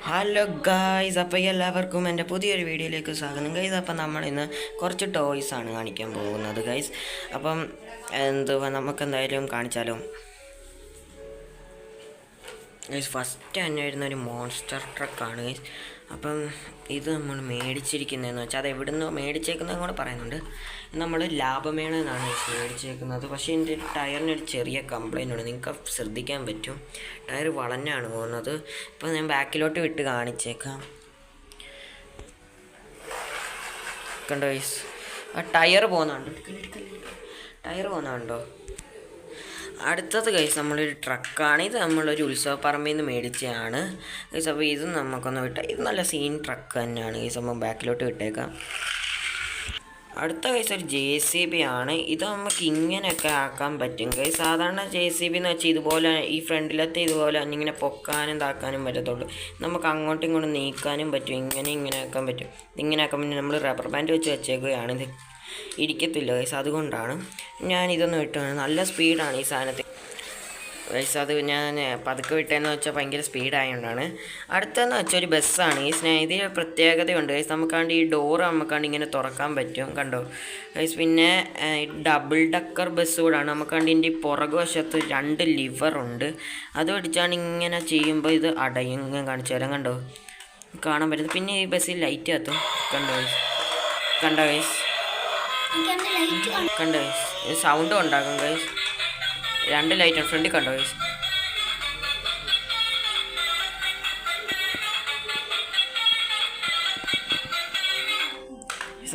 Hello guys, അപ്പോൾ എല്ലാവർക്കും എൻ്റെ പുതിയൊരു വീഡിയോയിലേക്ക് സ്വാഗതം ഗൈസ്. അപ്പം നമ്മളിന്ന് കുറച്ച് ടോയ്സാണ് കാണിക്കാൻ പോകുന്നത് ഗൈസ്. അപ്പം നമുക്കെന്തായാലും കാണിച്ചാലോ ഗൈസ്. ഫസ്റ്റ് തന്നെ വരുന്നൊരു മോൺസ്റ്റർ ട്രക്കാണ് ഗൈസ്. അപ്പം ഇത് നമ്മൾ മേടിച്ചിരിക്കുന്നതെന്ന് വെച്ചാൽ അത് എവിടെ നിന്ന് മേടിച്ചേക്കുന്നതും കൂടെ പറയുന്നുണ്ട്. നമ്മൾ ലാഭമേള എന്നാണ് മേടിച്ചേക്കുന്നത്. പക്ഷേ എൻ്റെ ടയറിനൊരു ചെറിയ കംപ്ലൈൻ്റ് ഉണ്ട്, നിങ്ങൾക്ക് ശ്രദ്ധിക്കാൻ പറ്റും. ടയർ വളഞ്ഞാണ് പോകുന്നത്. ഇപ്പോൾ ഞാൻ ബാക്കിലോട്ട് വിട്ട് കാണിച്ചേക്കാം. കണ്ടോ ഗൈസ്, ആ ടയർ പോകുന്നുണ്ടോ. അടുത്തത് ഗൈസ് നമ്മളൊരു ട്രക്കാണ്. ഇത് നമ്മളൊരു ഉത്സവപ്പറമ്പിൽ നിന്ന് മേടിച്ചതാണ് ഗൈസ്. അപ്പോൾ ഇത് നമുക്കൊന്ന് ഇത് നല്ല സീൻ ട്രക്ക് തന്നെയാണ് ഗൈസ്. നമ്മൾ ബാക്കിലോട്ട് വിട്ടേക്കാം. അടുത്ത ഗൈസ് ഒരു JCB ആണ്. ഇത് നമുക്ക് ഇങ്ങനെയൊക്കെ ആക്കാൻ പറ്റും ഗൈസ്. സാധാരണ JCB എന്ന് വെച്ചാൽ ഇതുപോലെ ഈ ഫ്രണ്ടിലത്തെ ഇതുപോലെ ഇങ്ങനെ പൊക്കാനും താക്കാനും പറ്റത്തുള്ളൂ. നമുക്ക് അങ്ങോട്ടും ഇങ്ങോട്ടും നീക്കാനും പറ്റും. ഇങ്ങനെ ആക്കാൻ പറ്റും. ഇങ്ങനെ ആക്കാൻ പിന്നെ നമ്മൾ റബ്ബർ ബാൻഡ് വെച്ച് വെച്ചേക്കുകയാണ്. ഇത് ഇരിക്കത്തില്ല ഗൈസ്, അതുകൊണ്ടാണ് ഞാനിതൊന്ന് വിട്ടാണ്. നല്ല സ്പീഡാണ് ഈ സാധനത്തിൽ ഗൈസ്. അത് ഞാൻ പതുക്കെ വിട്ടതെന്ന് വെച്ചാൽ ഭയങ്കര സ്പീഡായതുകൊണ്ടാണ്. അടുത്തതെന്ന് വെച്ചാൽ ഒരു ബസ്സാണ് ഈ ഇതിൽ പ്രത്യേകതയുണ്ട് ഗൈസ്. നമുക്കാണ്ട് ഈ ഡോറ് നമുക്കാണ്ട് ഇങ്ങനെ തുറക്കാൻ പറ്റും, കണ്ടോ ഗൈസ്. പിന്നെ ഡബിൾ ഡക്കർ ബസ് കൂടാണ്. നമുക്കാണ്ട് ഇതിൻ്റെ പുറകു വശത്ത് 2 ലിവറുണ്ട്. അത് പിടിച്ചാണ് ഇങ്ങനെ ചെയ്യുമ്പോൾ ഇത് അടയും. ഇങ്ങനെ കാണിച്ചു തരാം, കണ്ടോ, കാണാൻ പറ്റുന്നത്. പിന്നെ ഈ ബസ്സിൽ ലൈറ്റ് കത്തും, കണ്ടോ ഗൈസ്. കണ്ടോ ഗൈസ് സൗണ്ടും ഉണ്ടാകും ഗൈസ്. 2 ലൈറ്റ് ഫ്രണ്ടിൽ കണ്ടോ ഗൈസ്.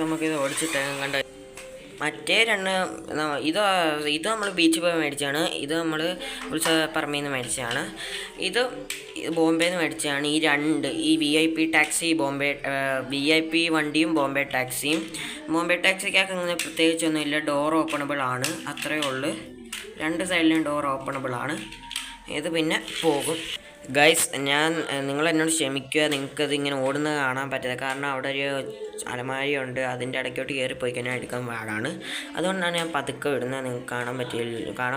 നമുക്കിത് ഓടിച്ചിട്ടേക്കാം, കണ്ടോ. മറ്റേ 2 ഇത് നമ്മൾ ബീച്ചിൽ പോയി മേടിച്ചാണ്. ഇത് നമ്മൾ ഉത്സവപ്പറമ്പിൽ നിന്ന് മേടിച്ചതാണ്. ഇത് ബോംബെയിൽ നിന്ന് മേടിച്ചതാണ്. ഈ VIP ടാക്സി VIP വണ്ടിയും ബോംബെ ടാക്സിയും. ബോംബെ ടാക്സിക്കൊക്കെ അങ്ങനെ പ്രത്യേകിച്ചൊന്നുമില്ല, ഡോർ ഓപ്പണബിൾ ആണ്, അത്രയേ ഉള്ളൂ. 2 സൈഡിലും ഡോർ ഓപ്പണബിൾ ആണ്. ഇത് പിന്നെ പോകും ഗൈസ്. നിങ്ങൾ എന്നോട് ക്ഷമിക്കുക, നിങ്ങൾക്കത് ഇങ്ങനെ ഓടുന്നത് കാണാൻ പറ്റില്ല. കാരണം അവിടെ ഒരു അലമാരിയുണ്ട്, അതിൻ്റെ ഇടയ്ക്കോട്ട് കയറിപ്പോയി കഴിഞ്ഞാൽ എടുക്കാൻ പാടാണ്. അതുകൊണ്ടാണ് ഞാൻ പതുക്കെ വിടുന്നത്. നിങ്ങൾക്ക് കാണാൻ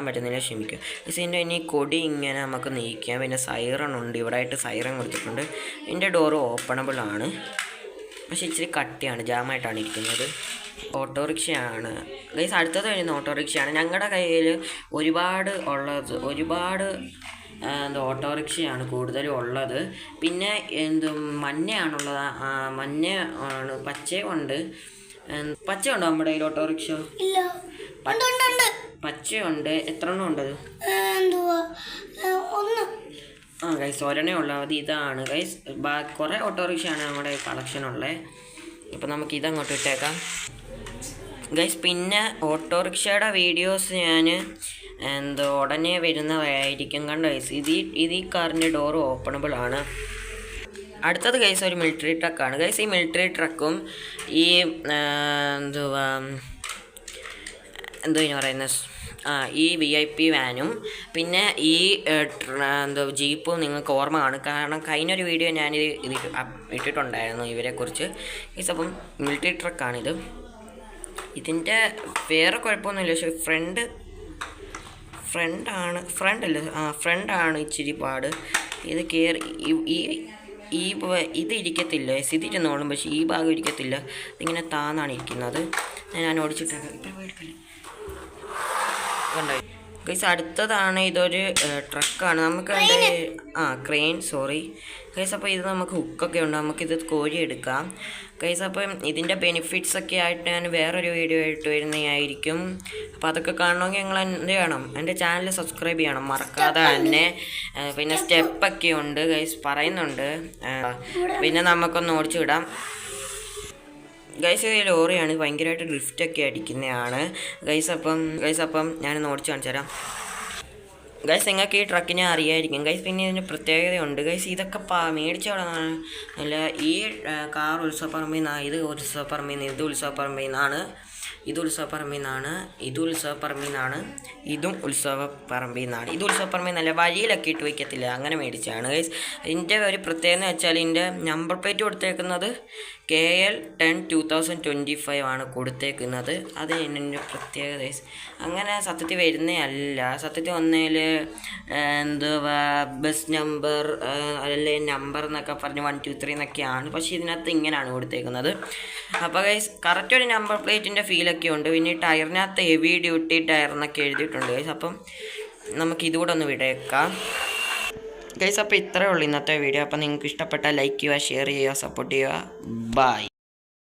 പറ്റുന്നില്ല, ക്ഷമിക്കുക ഗൈസ്. ഇതിൻ്റെ ഇനി കൊടി ഇങ്ങനെ നമുക്ക് നീക്കാം. പിന്നെ സൈറൺ ഉണ്ട്, ഇവിടെ ആയിട്ട് സൈറൺ കൊടുത്തിട്ടുണ്ട്. ഇതിൻ്റെ ഡോറ് ഓപ്പണബിൾ ആണ്, പക്ഷേ ഇച്ചിരി കട്ടിയാണ്, ജാമായിട്ടാണ് ഇരിക്കുന്നത്. ഓട്ടോറിക്ഷയാണ് ഗൈസ്. അടുത്തത് വരുന്ന ഓട്ടോറിക്ഷയാണ്. ഞങ്ങളുടെ കയ്യിൽ ഒരുപാട് ഓട്ടോറിക്ഷയാണ് കൂടുതലും ഉള്ളത്. പിന്നെ മഞ്ഞയാണുള്ളത്. മഞ്ഞ ആണ്, പച്ചയുണ്ട്. പച്ചയുണ്ടോ നമ്മുടെ കയ്യിൽ ഓട്ടോറിക്ഷ? പച്ചയുണ്ട്. എത്ര എണ്ണം ഉണ്ട്? ഗൈസ് ഒരെണ്ണേ ഉള്ളത്. അത് ഇതാണ് ഗൈസ്. കുറേ ഓട്ടോറിക്ഷയാണ് നമ്മുടെ കളക്ഷനുള്ളത്. ഇപ്പം നമുക്ക് ഇതങ്ങോട്ട് ഇട്ടേക്കാം ഗൈസ്. പിന്നെ ഓട്ടോറിക്ഷയുടെ വീഡിയോസ് ഞാൻ ഉടനെ വരുന്നതായിരിക്കും, കണ്ടോ ഗൈസ്. ഇത് ഈ കാറിൻ്റെ ഡോറ് ഓപ്പണബിൾ ആണ്. അടുത്തത് ഗൈസ് ഒരു മിലിറ്ററി ട്രക്കാണ് ഗൈസ്. ഈ മിലിറ്ററി ട്രക്കും ഈ ഈ VIP വാനും പിന്നെ ഈ ജീപ്പും നിങ്ങൾക്ക് ഓർമ്മ കാണും. കാരണം കഴിഞ്ഞൊരു വീഡിയോ ഞാനിത് ഇട്ടിട്ടുണ്ടായിരുന്നു ഇവരെക്കുറിച്ച് ഗൈസ്. അപ്പം മിലിറ്ററി ട്രക്കാണിത്. ഇതിൻ്റെ വേറെ കുഴപ്പമൊന്നുമില്ല, പക്ഷേ ഫ്രണ്ടാണ് ഇച്ചിരി പാട്. ഇത് ഇത് ഇരിക്കത്തില്ല, ഇതിരുന്നോളും, പക്ഷേ ഈ ഭാഗം ഇരിക്കത്തില്ല. ഇതിങ്ങനെ താന്നാണ് ഇരിക്കുന്നത്. ഞാൻ ഓടിച്ചിട്ടേക്കാം. ഗൈസ് അടുത്തതാണ് ഇതൊരു ട്രക്കാണ്. നമുക്ക് ക്രെയിൻ ഗൈസ്. അപ്പോൾ ഇത് നമുക്ക് ഹുക്കൊക്കെ ഉണ്ട്, നമുക്കിത് കോരിയെടുക്കാം ഗൈസ്. അപ്പം ഇതിൻ്റെ ബെനിഫിറ്റ്സ് ഒക്കെ ആയിട്ട് ഞാൻ വേറൊരു വീഡിയോ ആയിട്ട് വരുന്നതായിരിക്കും. അപ്പോൾ അതൊക്കെ കാണണമെങ്കിൽ നിങ്ങൾ എന്ത് ചെയ്യണം, എൻ്റെ ചാനൽ സബ്സ്ക്രൈബ് ചെയ്യണം മറക്കാതെ തന്നെ. പിന്നെ സ്റ്റെപ്പൊക്കെ ഉണ്ട് ഗൈസ്, പറയുന്നുണ്ട്. പിന്നെ നമുക്കൊന്ന് ഓടിച്ചു വിടാം ഗൈസ്. ഈ ലോറിയാണ്, ഭയങ്കരമായിട്ട് ഡ്രിഫ്റ്റൊക്കെ അടിക്കുന്നതാണ് ഗൈസ്. അപ്പം ഞാനൊന്ന് ഓടിച്ച് കാണിച്ചു തരാം ഗൈസ്. നിങ്ങൾക്ക് ഈ ട്രക്കിനെ അറിയായിരിക്കും ഗൈസ്. പിന്നെ ഇതിന് പ്രത്യേകതയുണ്ട് ഗൈസ്. ഇതൊക്കെ മേടിച്ചവിടെ അല്ല, ഈ കാർ ഉത്സവപ്പറമ്പിൽ നിന്നാണ്. ഇത് ഉത്സവപ്പറമ്പിൽ നിന്ന്, ഇതും ഉത്സവപ്പറമ്പിൽ നിന്നാണ്. ഇത് ഉത്സവപ്പറമ്പിൽ നിന്നാണ്. ഇത് ഉത്സവപ്പറമ്പിൽ നിന്നല്ല, വഴിയിലൊക്കെ ഇട്ട് വയ്ക്കത്തില്ല, അങ്ങനെ മേടിച്ചാണ് ഗൈസ്. ഇതിൻ്റെ ഒരു പ്രത്യേകത എന്ന് വെച്ചാൽ ഇതിൻ്റെ നമ്പർ പ്ലേറ്റ് കൊടുത്തേക്കുന്നത് KL10 2025 ആണ് കൊടുത്തേക്കുന്നത്. അത് എൻ്റെ പ്രത്യേകത. അങ്ങനെ സത്യത്തിൽ വരുന്നേ അല്ല. സത്യത്തിൽ ഒന്നേൽ എന്തുവാ ബസ് നമ്പർ അല്ലെ നമ്പർ എന്നൊക്കെ പറഞ്ഞ് 1 2 3 എന്നൊക്കെയാണ്. പക്ഷേ ഇതിനകത്ത് ഇങ്ങനെയാണ് കൊടുത്തേക്കുന്നത്. അപ്പോൾ ഗൈസ് കറക്റ്റ് ഒരു നമ്പർ പ്ലേറ്റിൻ്റെ ഫീലൊക്കെ ഉണ്ട്. പിന്നെ ഈ ടയറിനകത്ത് ഹെവി ഡ്യൂട്ടി ടയർ എന്നൊക്കെ എഴുതിയിട്ടുണ്ട് ഗൈസ്. അപ്പം നമുക്ക് ഇതുകൂടെ ഒന്ന് വിടേക്കാം ഗൈസ്. അപ്പോൾ ഇത്രയേ ഉള്ളൂ ഇന്നത്തെ വീഡിയോ. അപ്പോൾ നിങ്ങൾക്ക് ഇഷ്ടപ്പെട്ടാൽ ലൈക്ക് ചെയ്യുക, ഷെയർ ചെയ്യുക, സപ്പോർട്ട് ചെയ്യുക. ബൈ.